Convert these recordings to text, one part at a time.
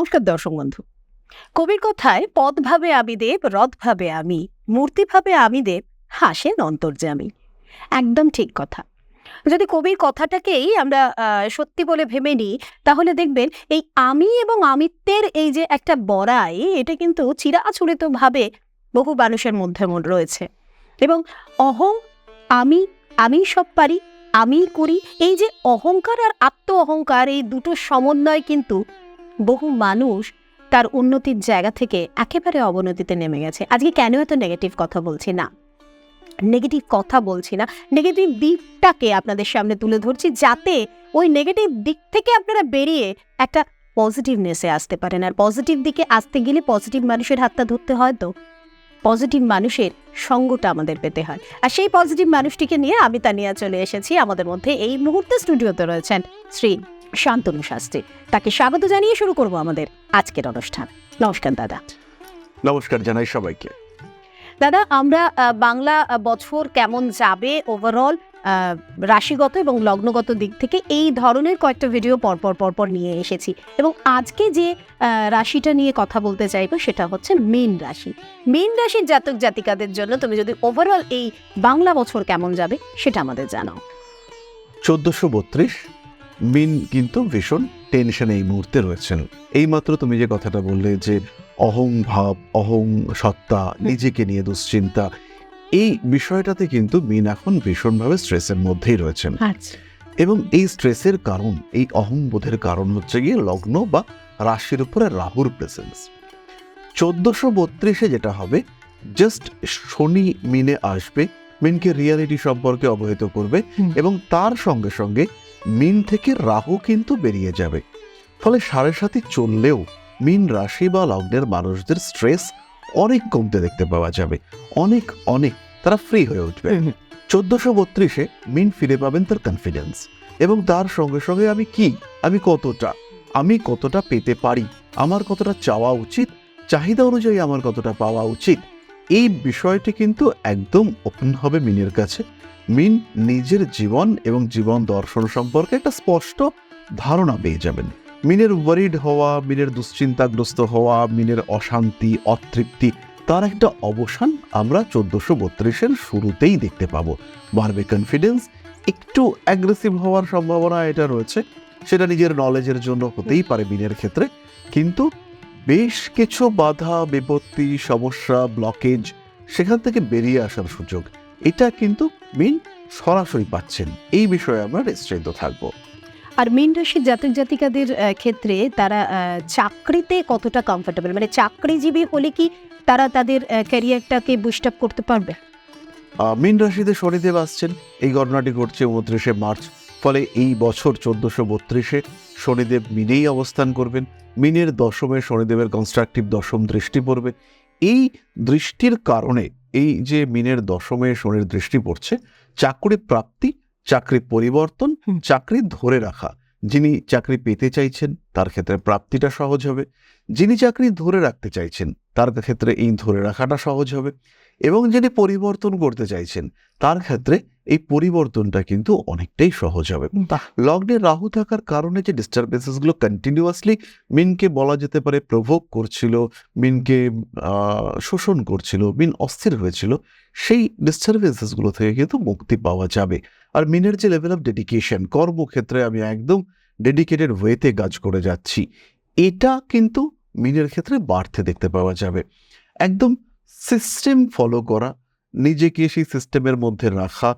নমস্কার দর্শক বন্ধু। কবির কথায় পদ ভাবে আমি দেব, রথ ভাবে আমি, মূর্তি ভাবে আমি দেব, হাসেন অন্তর্যামী। একদম ঠিক কথা। যদি কবির কথাটাকেই আমরা সত্যি বলে ভেবে নিই, তাহলে দেখবেন এই আমি এবং আমিত্বের এই যে একটা বড়াই, এটা কিন্তু চিরাচরিত ভাবে বহু মানুষের মধ্যে রয়েছে। এবং অহং, আমি, আমি সব পারি, আমি করি, এই যে অহংকার আর আত্ম অহংকার, এই দুটো সমন্বয় কিন্তু বহু মানুষ তার উন্নতির জায়গা থেকে একেবারে অবনতিতে নেমে গেছে। আজকে কেন এত নেগেটিভ কথা বলছি না, নেগেটিভ কথা বলছি না, নেগেটিভ দিকটাকে আপনাদের সামনে তুলে ধরছি, যাতে ওই নেগেটিভ দিক থেকে আপনারা বেরিয়ে একটা পজিটিভনেসে আসতে পারেন। আর পজিটিভ দিকে আসতে গেলে পজিটিভ মানুষের হাতটা ধরতে হয়, তো পজিটিভ মানুষের সঙ্গটা আমাদের পেতে হয়। আর সেই পজিটিভ মানুষটিকে নিয়ে আমি তানিয়া চলে এসেছি। আমাদের মধ্যে এই মুহূর্তে স্টুডিওতে রয়েছেন শ্রী শান্তনু শাস্ত্রী। তাকে স্বাগত জানিয়ে শুরু করব আমাদের আজকের অনুষ্ঠান। নমস্কার দাদা। নমস্কার জানাই সবাইকে। দাদা, আমরা বাংলা বছর কেমন যাবে ওভারঅল রাশিগত এবং লগ্নগত দিক থেকে এই ধরনের কয়েকটা ভিডিও পরপর নিয়ে এসেছি, এবং আজকে যে রাশিটা নিয়ে কথা বলতে চাইবো সেটা হচ্ছে মীন রাশি। মীন রাশির জাতক জাতিকাদের জন্য তুমি যদি ওভারঅল এই বাংলা বছর কেমন যাবে সেটা আমাদের জানাও। 1432 মিন কিন্তু ভীষণ টেনশনে এই মুহূর্তে রয়েছেন। এইমাত্র তুমি যে কথাটা বললে যে অহং ভাব, অহং সত্তা, নিজেকে নিয়ে দুশ্চিন্তা, এই বিষয়টাতে কিন্তু মিন এখন ভীষণভাবে স্ট্রেসের মধ্যেই রয়েছেন। এবং এই স্ট্রেসের কারণ, এই অহংবোধের কারণ হচ্ছে গিয়ে লগ্ন বা রাশির উপরে রাহুর প্রেজেন্স। 1432 যেটা হবে, জাস্ট শনি মিনে আসবে, মিনকে রিয়ালিটি সম্পর্কে অবহিত করবে, এবং তার সঙ্গে সঙ্গে মিন থেকে রাহু কিন্তু বেরিয়ে যাবে। ফলে 7.5 চললেও মিন রাশি বা লগ্নের মানুষদের স্ট্রেস অনেক কমতে দেখতে পাওয়া যাবে, অনেক অনেক তারা ফ্রি হয়ে উঠবে। 1432 মিন ফিরে পাবেন তার কনফিডেন্স, এবং তার সঙ্গে সঙ্গে আমি কতটা পেতে পারি, আমার কতটা চাওয়া উচিত, চাহিদা অনুযায়ী আমার কতটা পাওয়া উচিত, এই বিষয়টি কিন্তু একদম ওপেন হবে মিনের কাছে। মিন নিজের জীবন এবং জীবন দর্শন সম্পর্কে একটা স্পষ্ট ধারণা পেয়ে যাবেন। মিনের ওয়ারিড হওয়া, মিনের দুশ্চিন্তাগ্রস্ত হওয়া, মিনের অশান্তি, অতৃপ্তি, তার একটা অবসান আমরা 1432 শুরুতেই দেখতে পাবো। বাড়বে কনফিডেন্স, একটু অ্যাগ্রেসিভ হওয়ার সম্ভাবনা এটা রয়েছে, সেটা নিজের নলেজের জন্য হতেই পারে মিনের ক্ষেত্রে, কিন্তু বেশ কিছু বাধা, বিপত্তি, সমস্যা, ব্লকেজ, সেখান থেকে বেরিয়ে আসার সুযোগ এটা কিন্তু মিন সরাসরি পাচ্ছেন। এই বিষয়ে আমরা নিশ্চিন্ত থাকবো। আর মীন রাশির জাতক জাতিকাদের ক্ষেত্রে তারা চাকরিতে কতটা কমফোর্টেবল, মানে চাকরিজীবী হলে কি তারা তাদের ক্যারিয়ারটাকে বুস্ট আপ করতে পারবে? মীন রাশিতে শনিদেব আসছেন, এই গণনাটি ঘটছে 29 মার্চ। ফলে এই বছর 1432 শনিদেব মিনেই অবস্থান করবেন। মিনের দশমে শনিদেবের কনস্ট্রাকটিভ দশম দৃষ্টি পড়বে। এই দৃষ্টির কারণে, এই যে মিনের দশমে শনির দৃষ্টি পড়ছে, চাকরি প্রাপ্তি, চাকরি পরিবর্তন, চাকরি ধরে রাখা, যিনি চাকরি পেতে চাইছেন তার ক্ষেত্রে প্রাপ্তিটা সহজ হবে, যিনি চাকরি ধরে রাখতে চাইছেন তার ক্ষেত্রে এই ধরে রাখাটা সহজ হবে, এবং যিনি পরিবর্তন করতে চাইছেন তার ক্ষেত্রে এই পরিবর্তনটা কিন্তু অনেকটাই সহজ হবে। লগ্নে রাহু থাকার কারণে যে ডিস্টারবেন্সেসগুলো কন্টিনিউয়াসলি মিনকে বলা যেতে পারে প্রভোগ করছিল, মিনকে শোষণ করছিল, মিন অস্থির হয়েছিল, সেই ডিস্টারবেন্সেসগুলো থেকে কিন্তু মুক্তি পাওয়া যাবে। আর মিনের যে লেভেল অফ ডেডিকেশন, কর্মক্ষেত্রে আমি একদম ডেডিকেটেড ওয়েতে কাজ করে যাচ্ছি, এটা কিন্তু মিনের ক্ষেত্রে বাড়তে দেখতে পাওয়া যাবে। একদম সিস্টেম ফলো করা, নিজেকে সেই সিস্টেমের মধ্যে রাখা,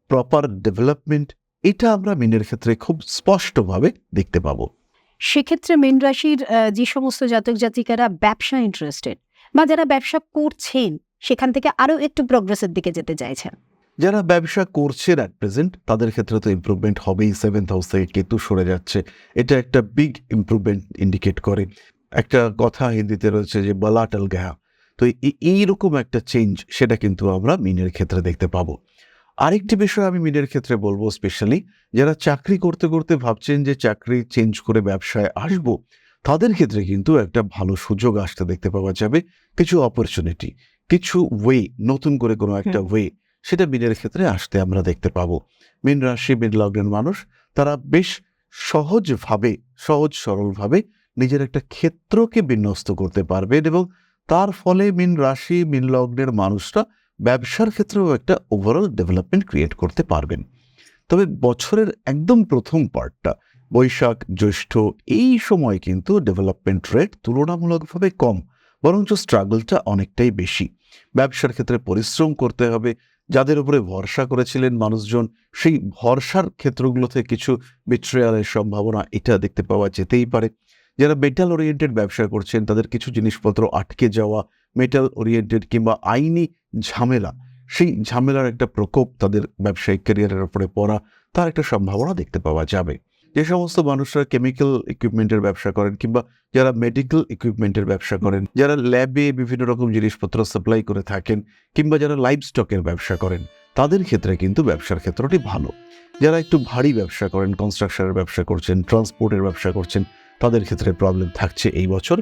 প্রপার ডেভেলপমেন্ট, এটা আমরা মিনের ক্ষেত্রে খুব স্পষ্টভাবে দেখতে পাবো। সেক্ষেত্রে মীন রাশির যে সমস্ত জাতক জাতিকারা ব্যবসা ইন্টারেস্টেড, বা যারা ব্যবসা করছেন সেখান থেকে আরো একটু প্রগ্রেসের দিকে যেতে চাইছেন, যারা ব্যবসা করছেন অ্যাট প্রেজেন্ট, তাদের ক্ষেত্রে তো ইমপ্রুভমেন্ট হবেই। 7th হাউস থেকে কেতু সরে যাচ্ছে, এটা একটা বিগ ইমপ্রুভমেন্ট ইন্ডিকেট করে। একটা কথা হিন্দিতে রয়েছে যে বলা টল গয়া, তো এইরকম একটা চেঞ্জ সেটা কিন্তু আমরা মিনের ক্ষেত্রে দেখতে পাবো। আরেকটি বিষয় আমি মিনের ক্ষেত্রে বলবো, স্পেশালি যারা চাকরি করতে করতে ভাবছেন যে চাকরি চেঞ্জ করে ব্যবসায় আসবো, তাদের ক্ষেত্রে কিন্তু একটা ভালো সুযোগ আসতে দেখতে পাওয়া যাবে। কিছু অপরচুনিটি, কিছু ওয়ে, নতুন করে কোনো একটা ওয়ে, সেটা মিনের ক্ষেত্রে আসতে আমরা দেখতে পাবো। মীন রাশি, মীন লগ্নের মানুষ তারা বেশ সহজ সরলভাবে নিজের একটা ক্ষেত্রকে বিন্যস্ত করতে পারবেন এবং তার ফলে মীন রাশি মীন লগ্নের মানুষরা ব্যবসার ক্ষেত্রেও একটা ওভারঅল ডেভেলপমেন্ট ক্রিয়েট করতে পারবেন। তবে বছরের একদম প্রথম পার্টটা বৈশাখ জ্যৈষ্ঠ এই সময় কিন্তু ডেভেলপমেন্ট রেট তুলনামূলকভাবে কম, বরঞ্চ স্ট্রাগলটা অনেকটাই বেশি। ব্যবসার ক্ষেত্রে পরিশ্রম করতে হবে, যাদের উপরে ভরসা করেছিলেন মানুষজন সেই ভরসার ক্ষেত্রগুলোতে কিছু বিট্রেয়ালের সম্ভাবনা এটা দেখতে পাওয়া যেতেই পারে। যারা মেটাল ওরিয়েন্টেড ব্যবসা করছেন তাদের কিছু জিনিসপত্র আটকে যাওয়া, মেটাল ওরিয়েন্টেড কিংবা আইনি ঝামেলা, সেই ঝামেলার একটা প্রকোপ তাদের ব্যবসায়িক ক্যারিয়ারের উপরে পড়া, তার একটা সম্ভাবনা দেখতে পাওয়া যাবে। যে সমস্ত মানুষরা কেমিক্যাল ইকুইপমেন্টের ব্যবসা করেন কিংবা যারা মেডিকেল ইকুইপমেন্টের ব্যবসা করেন, যারা ল্যাবে বিভিন্ন রকম জিনিসপত্র সাপ্লাই করে থাকেন কিংবা যারা লাইভ স্টকের ব্যবসা করেন, তাদের ক্ষেত্রে কিন্তু ব্যবসার ক্ষেত্রটি ভালো। যারা একটু ভারী ব্যবসা করেন, কনস্ট্রাকশনের ব্যবসা করছেন, ট্রান্সপোর্টের ব্যবসা করছেন, তাদের ক্ষেত্রে প্রবলেম থাকছে এই বছর।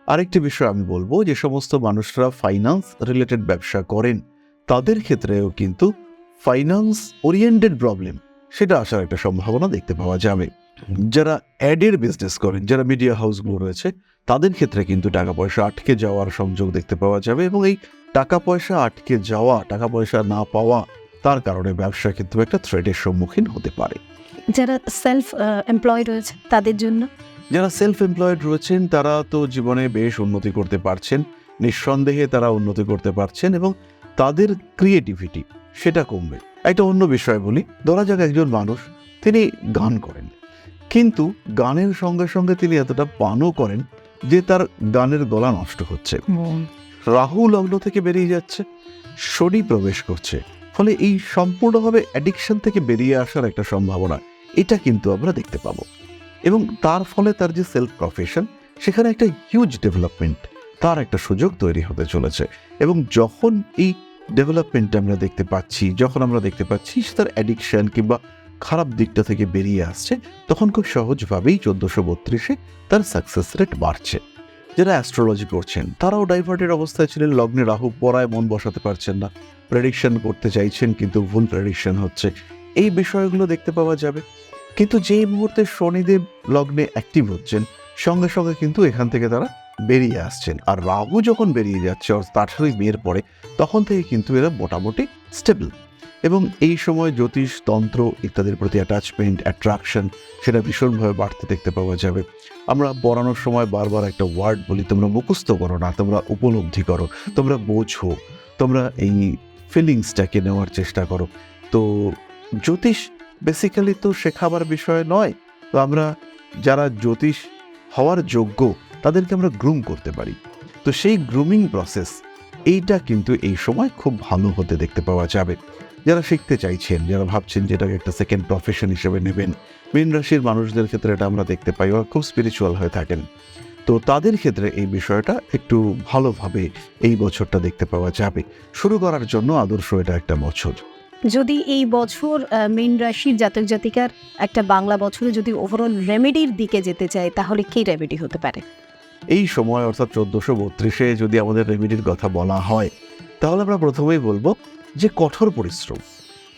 আরেকটি বিষয় আমি বলবো, যে সমস্ত মানুষরা ফাইন্যান্স রিলেটেড ব্যবসা করেন তাদের ক্ষেত্রেও কিন্তু ফাইন্যান্স ওরিয়েন্টেড প্রবলেম সেটা আসার একটা সম্ভাবনা দেখতে পাওয়া যাবে। যারা অ্যাডের বিজনেস করেন, যারা মিডিয়া হাউসগুলো রয়েছে, তাদের ক্ষেত্রে কিন্তু টাকা পয়সা আটকে যাওয়ার সংযোগ দেখতে পাওয়া যাবে এবং এই টাকা পয়সা আটকে যাওয়া, টাকা পয়সা না পাওয়া, তার কারণে ব্যবসা কিন্তু একটা থ্রেটের সম্মুখীন হতে পারে। যারা সেলফ এমপ্লয়েড রয়েছে তাদের জন্য, যারা সেলফ এমপ্লয়েড রয়েছেন তারা তো জীবনে বেশ উন্নতি করতে পারছেন, নিঃসন্দেহে তারা উন্নতি করতে পারছেন এবং তাদের ক্রিয়েটিভিটি সেটা কমবে। একটা অন্য বিষয় বলি, ধরা যাক একজন মানুষ তিনি গান করেন, কিন্তু গানের সঙ্গে সঙ্গে তিনি এতটা পানও করেন যে তার গানের গলা নষ্ট হচ্ছে, রাহু লগ্ন থেকে বেরিয়ে যাচ্ছে, শনি প্রবেশ করছে, ফলে এই সম্পূর্ণভাবে অ্যাডিকশন থেকে বেরিয়ে আসার একটা সম্ভাবনা এটা কিন্তু আমরা দেখতে পাবো এবং তার ফলে তার যে সেলফ প্রফেশন সেখানে একটা হিউজ ডেভেলপমেন্ট, তার একটা সুযোগ তৈরি হতে চলেছে। এবং যখন এই ডেভেলপমেন্টটা আমরা দেখতে পাচ্ছি, যখন আমরা দেখতে পাচ্ছি তার অ্যাডিকশন কিংবা খারাপ দিকটা থেকে বেরিয়ে আসছে, তখন খুব সহজভাবেই 1432-এ তার সাকসেস রেট বাড়ছে। যারা অ্যাস্ট্রোলজি করছেন তারাও ডাইভার্টেড অবস্থায় ছিলেন, লগ্নে রাহু পড়ায় মন বসাতে পারছেন না, প্রেডিকশন করতে চাইছেন কিন্তু ভুল প্রেডিকশন হচ্ছে, এই বিষয়গুলো দেখতে পাওয়া যাবে। কিন্তু যেই মুহূর্তে শনিদেব লগ্নে অ্যাক্টিভ হচ্ছেন, সঙ্গে সঙ্গে কিন্তু এখান থেকে তারা বেরিয়ে আসছেন। আর রাহু যখন বেরিয়ে যাচ্ছে তার সাথে বিয়ের পরে, তখন থেকে কিন্তু এরা মোটামুটি স্টেবল এবং এই সময় জ্যোতিষ, তন্ত্র ইত্যাদির প্রতি অ্যাটাচমেন্ট, অ্যাট্রাকশন সেটা ভীষণভাবে বাড়তে দেখতে পাওয়া যাবে। আমরা পড়ানোর সময় বারবার একটা ওয়ার্ড বলি, তোমরা মুখস্থ করো না, তোমরা উপলব্ধি করো, তোমরা বোঝো, তোমরা এই ফিলিংসটাকে নেওয়ার চেষ্টা করো। তো জ্যোতিষ বেসিক্যালি তো শেখাবার বিষয় নয়, তো আমরা যারা জ্যোতিষ হওয়ার যোগ্য তাদেরকে আমরা গ্রুম করতে পারি। তো সেই গ্রুমিং প্রসেস এইটা কিন্তু এই সময় খুব ভালো হতে দেখতে পাওয়া যাবে। যারা শিখতে চাইছেন, যারা ভাবছেন যে এটাকে একটা সেকেন্ড প্রফেশন হিসেবে নেবেন, মীন রাশির মানুষদের ক্ষেত্রে এটা আমরা দেখতে পাই, ওরা খুব স্পিরিচুয়াল হয়ে থাকেন, তো তাদের ক্ষেত্রে এই বিষয়টা একটু ভালোভাবে এই বছরটা দেখতে পাওয়া যাবে। শুরু করার জন্য আদর্শ এটা একটা বছর। যদি এই বছর মীন রাশির জাতক জাতিকার একটা বাংলা বছরে যদি ওভারঅল রেমেডির দিকে যেতে চায়, তাহলে কি রেমেডি হতে পারে? এই সময় অর্থাৎ 1432-এ যদি আমাদের রেমেডির কথা বলা হয়, তাহলে আমরা প্রথমেই বলবো যে কঠোর পরিশ্রম,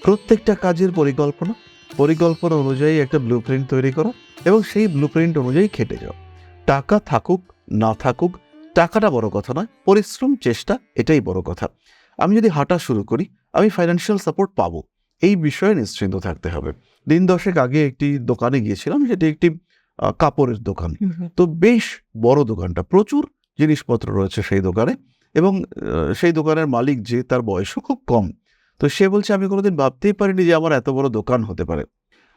প্রত্যেকটা কাজের পরিকল্পনা অনুযায়ী একটা ব্লুপ্রিন্ট তৈরি করা এবং সেই ব্লুপ্রিন্ট অনুযায়ী খেটে যাও। টাকা থাকুক না থাকুক, টাকাটা বড় কথা নয়, পরিশ্রম, চেষ্টা এটাই বড় কথা। আমি যদি হাঁটা শুরু করি, আমি ফাইন্যান্সিয়াল সাপোর্ট পাবো, এই বিষয়ে নিশ্চিন্ত থাকতে হবে। দিন 10 আগে একটি দোকানে গিয়েছিলাম, যেটি একটি কাপড়ের দোকান। তো বেশ বড় দোকানটা, প্রচুর জিনিসপত্র রয়েছে সেই দোকানে এবং সেই দোকানের মালিক যে, তার বয়সও খুব কম। তো সে বলছে, আমি কোনোদিন ভাবতেই পারিনি যে আমার এত বড় দোকান হতে পারে।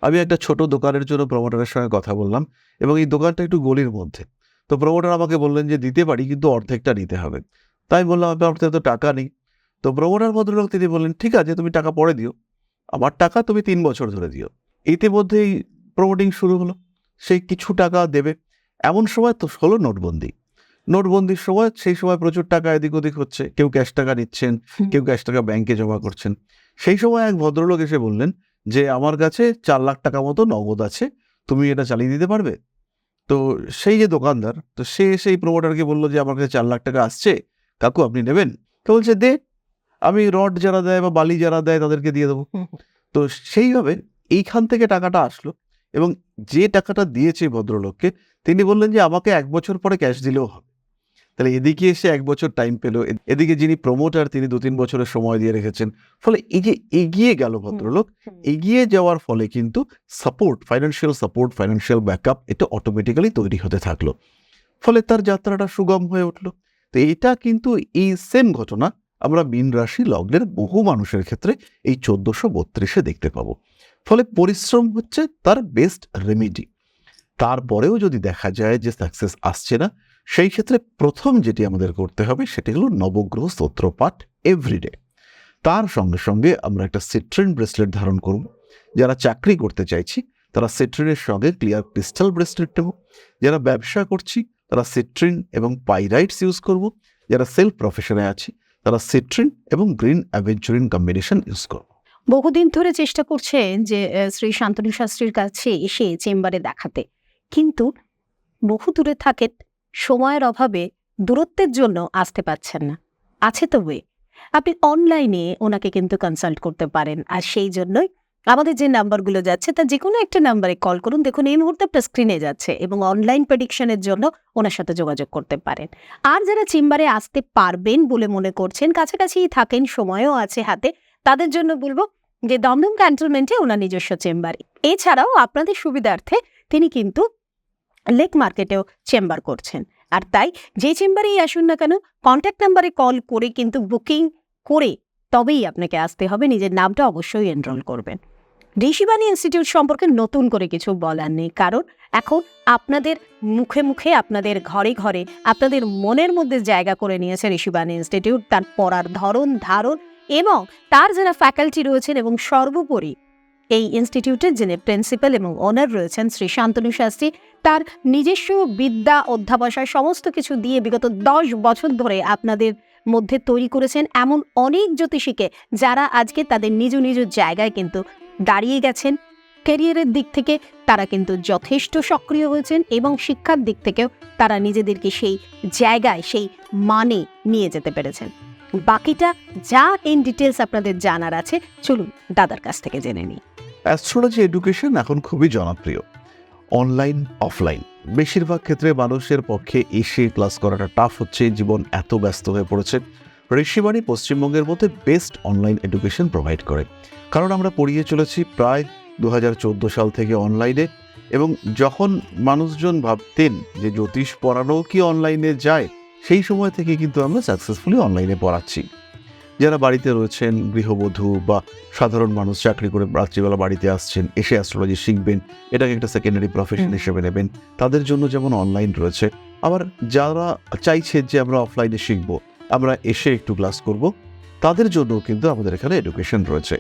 আমি একটা ছোট দোকানের জন্য প্রমোটারের সঙ্গে কথা বললাম এবং এই দোকানটা একটু গলির মধ্যে। তো প্রমোটার আমাকে বললেন যে দিতে পারি, কিন্তু অর্ধেকটা নিতে হবে। তাই বললাম, আমার তো টাকা নেই। তো প্রমোটার ভদ্রলোক তিনি বললেন, ঠিক আছে তুমি টাকা পরে দিও, আমার টাকা তুমি 3 বছর ধরে দিও। ইতিমধ্যেই প্রমোটিং শুরু হলো, সেই কিছু টাকা দেবে। এমন সময় তো হলো নোটবন্দির সময়, সেই সময় প্রচুর টাকা এদিক ওদিক হচ্ছে, কেউ ক্যাশ টাকা নিচ্ছেন, কেউ ক্যাশ টাকা ব্যাংকে জমা করছেন। সেই সময় এক ভদ্রলোক এসে বললেন যে আমার কাছে 4 লাখ টাকা মতো নগদ আছে, তুমি এটা চালিয়ে দিতে পারবে? তো সেই যে দোকানদার, তো সে সেই প্রমোটারকে বললো যে আমার কাছে 4 লাখ টাকা আসছে, কাকু আপনি নেবেন? তো বলছে, দে, আমি রড যারা দেয় বা বালি যারা দেয় তাদেরকে দিয়ে দেবো। তো সেইভাবে এইখান থেকে টাকাটা আসলো এবং যে টাকাটা দিয়েছে ভদ্রলোককে তিনি বললেন যে আমাকে 1 বছর পরে ক্যাশ দিলেও হবে। তাহলে এদিকে এসে 1 বছর টাইম পেল, এদিকে যিনি প্রমোটার তিনি 2-3 বছরের সময় দিয়ে রেখেছেন। ফলে এই যে এগিয়ে গেল ভদ্রলোক, এগিয়ে যাওয়ার ফলে কিন্তু সাপোর্ট, ফাইন্যান্সিয়াল ব্যাকআপ এটা অটোমেটিক্যালি তৈরি হতে থাকলো। ফলে তার যাত্রাটা সুগম হয়ে উঠল। তো এটা কিন্তু এই সেম ঘটনা আমরা মীন রাশি লগ্নের বহু মানুষের ক্ষেত্রে এই 1432-এ দেখতে পাবো। ফলে পরিশ্রম হচ্ছে তার বেস্ট রেমেডি। তারপরেও যদি দেখা যায় যে সাকসেস আসছে না, সেই ক্ষেত্রে প্রথম যেটি আমাদের করতে হবে সেটি হলো নবগ্রহ স্তোত্র পাঠ এভরিডে। তার সঙ্গে সঙ্গে আমরা একটা সিট্রিন ব্রেসলেট ধারণ করব। যারা চাকরি করতে চাইছি তারা সিট্রিনের সঙ্গে ক্লিয়ার ক্রিস্টাল ব্রেসলেট নেব। যারা ব্যবসা করছি তারা সিট্রিন এবং পাইরাইটস ইউজ করব। যারা সেলফ প্রফেশনে আছি তারা সিট্রিন এবং গ্রিন অ্যাভেঞ্চুরিন কম্বিনেশন ইউজ করব। বহুদিন ধরে চেষ্টা করছেন যে শ্রী শান্তনু শাস্ত্রীর কাছে এসে চেম্বারে দেখাতে, কিন্তু বহু দূরে থাকেন, সময়ের অভাবে দূরত্বের জন্য আসতে পারছেন না। আছে তো ওয়ে, আপনি অনলাইনে ওনাকে কিন্তু কনসাল্ট করতে পারেন। আর সেই জন্যই আমাদের যে নাম্বারগুলো যাচ্ছে তার যে কোনো একটা নাম্বারে কল করুন। দেখুন এই মুহূর্তে আপনার স্ক্রিনে যাচ্ছে, এবং অনলাইন প্রেডিকশনের জন্য ওনার সাথে যোগাযোগ করতে পারেন। আর যারা চেম্বারে আসতে পারবেন বলে মনে করছেন, কাছাকাছিই থাকেন, সময়ও আছে হাতে, তাদের জন্য বলবো যে দমদম ক্যান্টনমেন্টে ওনার নিজস্ব চেম্বার। এছাড়াও আপনাদের সুবিধার্থে তিনি কিন্তু লেক মার্কেটেও চেম্বার করছেন। আর তাই যে চেম্বারেই আসুন না কেন, কন্ট্যাক্ট নাম্বারে কল করে কিন্তু বুকিং করে তবেই আপনাকে আসতে হবে। নিজের নামটা অবশ্যই এনরোল করবেন। ঋষিবাণী ইনস্টিটিউট সম্পর্কে নতুন করে কিছু বলার নেই, কারণ এখন আপনাদের মুখে মুখে, আপনাদের ঘরে ঘরে, আপনাদের মনের মধ্যে জায়গা করে নিয়েছে ঋষিবাণী ইনস্টিটিউট। তার পড়ার ধরন ধারণ এবং তার যারা ফ্যাকাল্টি রয়েছেন, এবং সর্বোপরি এই ইনস্টিটিউটের যিনি প্রিন্সিপাল এবং ওনার রয়েছেন শ্রী শান্তনু শাস্ত্রী, তার নিজস্ব বিদ্যা অধ্যাবসায় সমস্ত কিছু দিয়ে বিগত 10 বছর ধরে আপনাদের মধ্যে তৈরি করেছেন এমন অনেক জ্যোতিষীকে, যারা আজকে তাদের নিজ নিজ জায়গায় কিন্তু দাঁড়িয়ে গেছেন। ক্যারিয়ারের দিক থেকে তারা কিন্তু যথেষ্ট সক্রিয় হয়েছেন, এবং শিক্ষার দিক থেকেও তারা নিজেদেরকে সেই জায়গায়, সেই মানে নিয়ে যেতে পেরেছেন। বাকিটা যা ইন ডিটেলস আপনাদের জানার আছে, চলুন দাদার কাছ থেকে জেনে নিই। অ্যাস্ট্রোলজি এডুকেশন এখন খুবই জনপ্রিয়, অনলাইন অফলাইন। বেশিরভাগ ক্ষেত্রে মানুষের পক্ষে এসে ক্লাস করাটা টাফ হচ্ছে, জীবন এত ব্যস্ত হয়ে পড়েছে। ঋষিবাণী পশ্চিমবঙ্গের মধ্যে বেস্ট অনলাইন এডুকেশন প্রোভাইড করে, কারণ আমরা পড়িয়ে চলেছি প্রায় 2014 সাল থেকে অনলাইনে। এবং যখন মানুষজন ভাবতেন যে জ্যোতিষ পড়ানো কি অনলাইনে যায়, সেই সময় থেকে কিন্তু আমরা সাকসেসফুলি অনলাইনে পড়াচ্ছি। যারা বাড়িতে রয়েছেন, গৃহবধূ বা সাধারণ মানুষ চাকরি করে রাত্রিবেলা বাড়িতে আসছেন, এসে অ্যাস্ট্রোলজি শিখবেন, এটাকে একটা সেকেন্ডারি প্রফেশন হিসেবে নেবেন, তাদের জন্য যেমন অনলাইন রয়েছে। আবার যারা চাইছে যে আমরা অফলাইনে শিখব, আমরা এসে একটু ক্লাস করব, তাদের জন্য কিন্তু আমাদের এখানে এডুকেশন রয়েছে।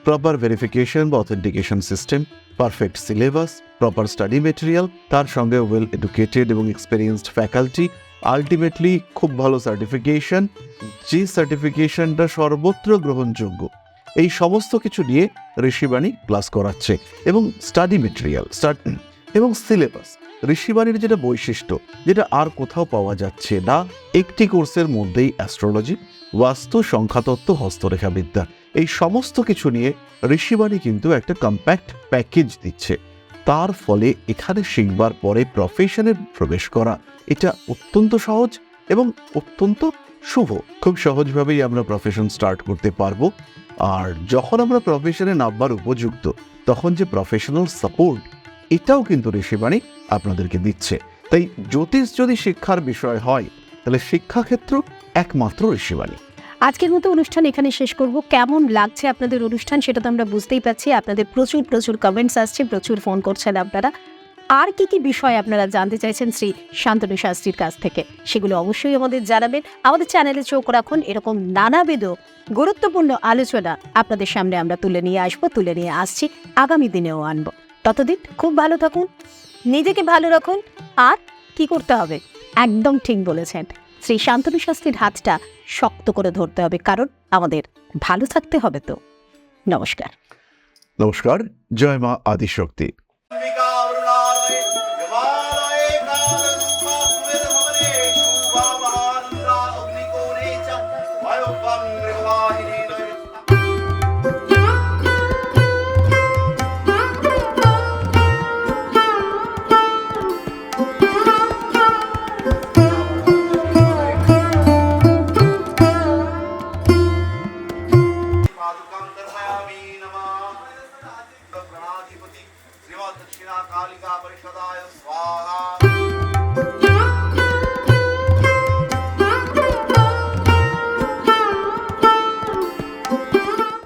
প্রপার ভেরিফিকেশন বা authentication system, perfect syllabus, proper study material, তার সঙ্গে ওয়েল এডুকেটেড এবং এক্সপেরিয়েন্সড ফ্যাকাল্টি, আলটিমেটলি খুব ভালো সার্টিফিকেশন, যে সার্টিফিকেশনটা সর্বত্র গ্রহণযোগ্য। এই সমস্ত কিছু নিয়ে ঋষিবাণী ক্লাস করাচ্ছে। এবং স্টাডি মেটেরিয়াল এবং সিলেবাস, ঋষিবাণীর যেটা বৈশিষ্ট্য, যেটা আর কোথাও পাওয়া যাচ্ছে না, একটি কোর্সের মধ্যেই অ্যাস্ট্রোলজি, বাস্তু, সংখ্যাতত্ত্ব, হস্তরেখাবিদ্যা, এই সমস্ত কিছু নিয়ে ঋষিবাণী কিন্তু একটা কম্প্যাক্ট প্যাকেজ দিচ্ছে। তার ফলে এখানে শিখবার পরে প্রফেশনে প্রবেশ করা এটা অত্যন্ত সহজ এবং অত্যন্ত শুভ। খুব সহজভাবেই আমরা প্রফেশন স্টার্ট করতে পারবো। আর যখন আমরা প্রফেশনে নামবার উপযুক্ত, তখন যে প্রফেশনাল সাপোর্ট, এটাও কিন্তু ঋষিবাণী আপনাদেরকে দিচ্ছে। তাই জ্যোতিষ যদি শিক্ষার বিষয় হয়, তাহলে শিক্ষাক্ষেত্র একমাত্র ঋষিবাণী। আজকের মতো অনুষ্ঠান এখানে শেষ করব। কেমন লাগছে আপনাদের অনুষ্ঠান সেটা তো আমরা বুঝতেই পারছি। আপনাদের প্রচুর প্রচুর কমেন্টস আসছে, প্রচুর ফোন করছেন আপনারা। আর কি কি বিষয় আপনারা জানতে চাইছেন শ্রী শান্তনু শাস্ত্রীর কাছ থেকে, সেগুলো অবশ্যই আমাদের জানাবেন। আমাদের চ্যানেলে চোখ রাখুন, এরকম নানাবিধ গুরুত্বপূর্ণ আলোচনা আপনাদের সামনে আমরা তুলে নিয়ে আসছি, আগামী দিনেও আনবো। ততদিন খুব ভালো থাকুন, নিজেকে ভালো রাখুন। আর কি করতে হবে, একদম ঠিক বলেছেন, শ্রী শান্তনু শাস্ত্রীর হাতটা শক্ত করে ধরতে হবে, কারণ আমাদের ভালো থাকতে হবে। তো নমস্কার। নমস্কার। জয় মা আদিশক্তি। শ্রীমৎ দক্ষিণা কালিকা পরিষদায় স্বাহা।